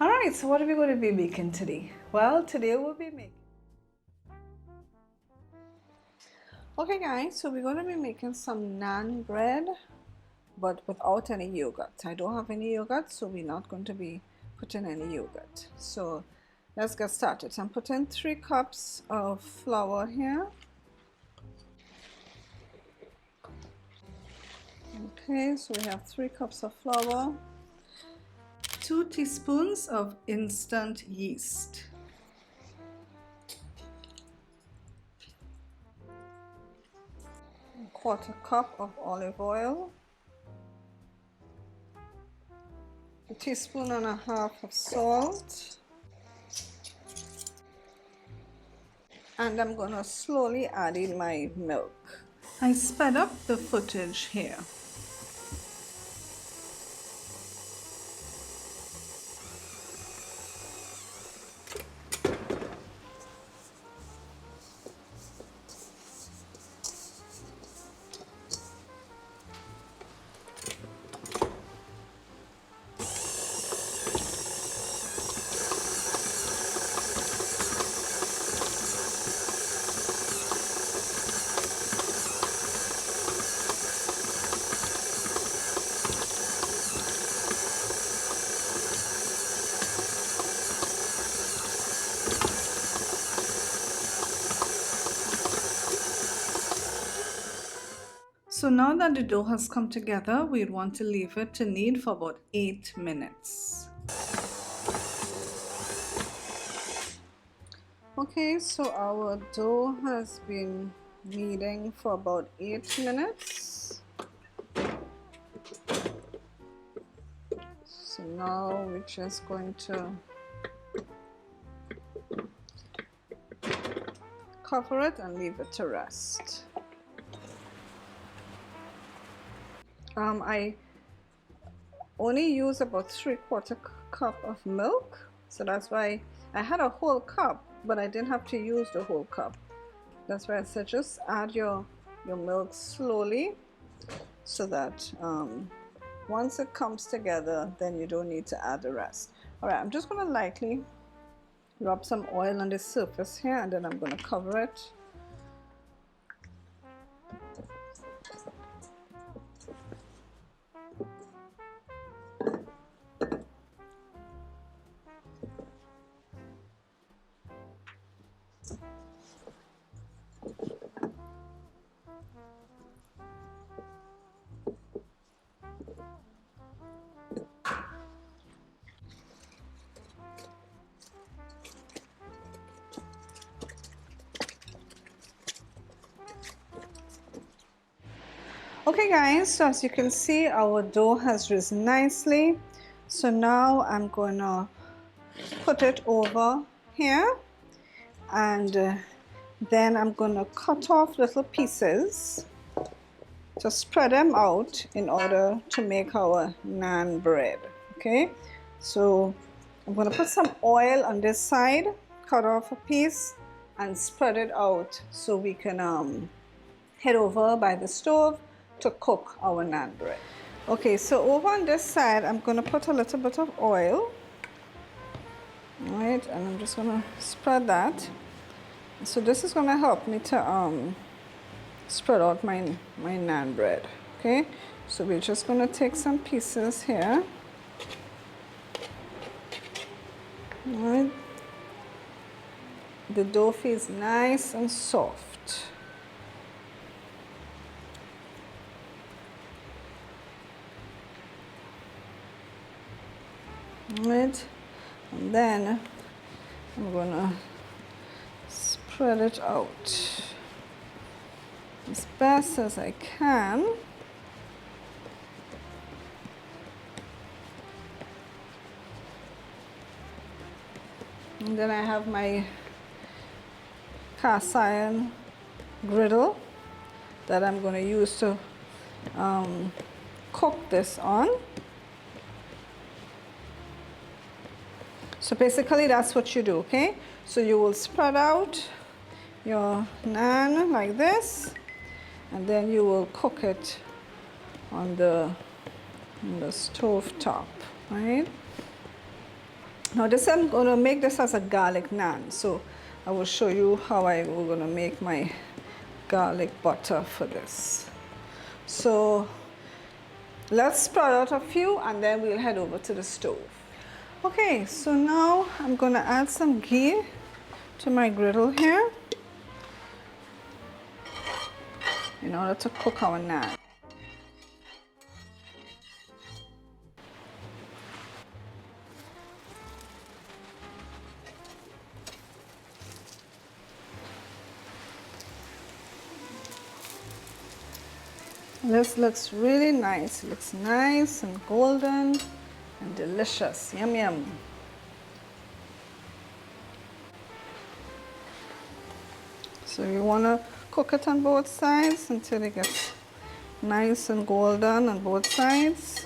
Alright, so what are we going to be making today? Well, today we'll be making... Okay guys, so we're going to be making some naan bread, but without any yogurt. I don't have any yogurt, so we're not going to be putting any yogurt. So let's get started. I'm putting 3 cups of flour here. Okay, so we have 3 cups of flour, 2 teaspoons of instant yeast, a 1/4 cup of olive oil, 1.5 teaspoons of salt, and I'm gonna slowly add in my milk. I sped up the footage here. So now that the dough has come together, we'd want to leave it to knead for about 8 minutes. Okay, so our dough has been kneading for about 8 minutes. So now we're just going to cover it and leave it to rest. I only use about 3/4 cup of milk, so that's why I had a whole cup, but I didn't have to use the whole cup. That's why I said just add your milk slowly, so that once it comes together, then you don't need to add the rest. All right, I'm just going to lightly rub some oil on the surface here, and then I'm going to cover it. Okay guys, so as you can see, our dough has risen nicely. So now I'm gonna put it over here, and then I'm gonna cut off little pieces to spread them out in order to make our naan bread. Okay, so I'm gonna put some oil on this side, cut off a piece and spread it out so we can head over by the stove to cook our naan bread. Okay, so over on this side, I'm going to put a little bit of oil. All right, and I'm just going to spread that. So this is going to help me to spread out my naan bread. Okay, so we're just going to take some pieces here. All right, the dough feels nice and soft. Right, and then I'm gonna spread it out as best as I can. And then I have my cast iron griddle that I'm going to use to cook this on. So basically that's what you do, okay? So you will spread out your naan like this, and then you will cook it on the stove top, right? Now this, I'm going to make this as a garlic naan. So I will show you how we're going to make my garlic butter for this. So let's spread out a few and then we'll head over to the stove. Okay, so now I'm going to add some ghee to my griddle here in order to cook our naan. This looks really nice. It looks nice and golden and delicious. Yum, yum. So you want to cook it on both sides until it gets nice and golden on both sides.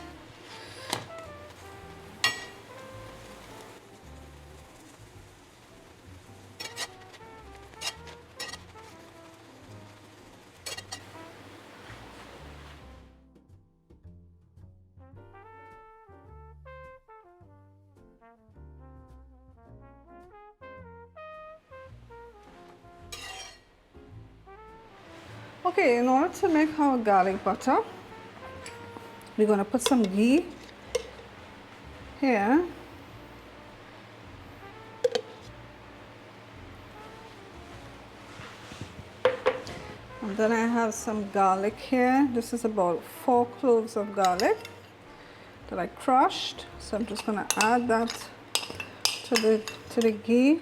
Okay, in order to make our garlic butter, we're going to put some ghee here. And then I have some garlic here. This is about 4 cloves of garlic that I crushed. So I'm just going to add that to the ghee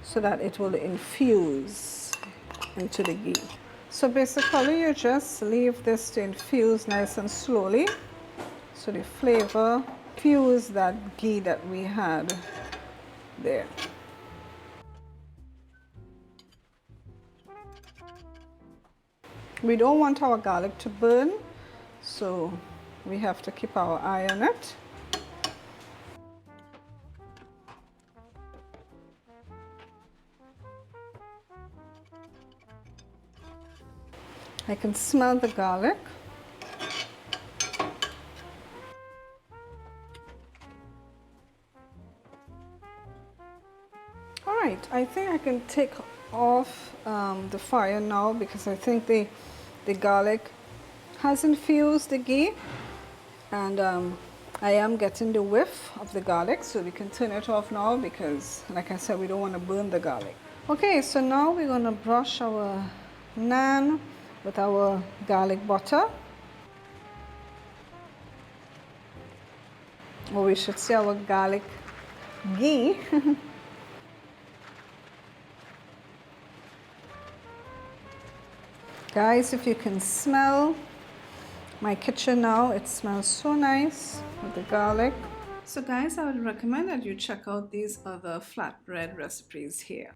so that it will infuse into the ghee. So basically you just leave this to infuse nice and slowly so the flavor fuse that ghee that we had there. We don't want our garlic to burn, so we have to keep our eye on it. I can smell the garlic. All right, I think I can take off the fire now because I think the garlic has infused the ghee, and I am getting the whiff of the garlic, so we can turn it off now because, like I said, we don't want to burn the garlic. Okay, so now we're going to brush our naan with our garlic butter, or we should say our garlic ghee. Guys, if you can smell my kitchen now, it smells so nice with the garlic. So guys, I would recommend that you check out these other flatbread recipes here.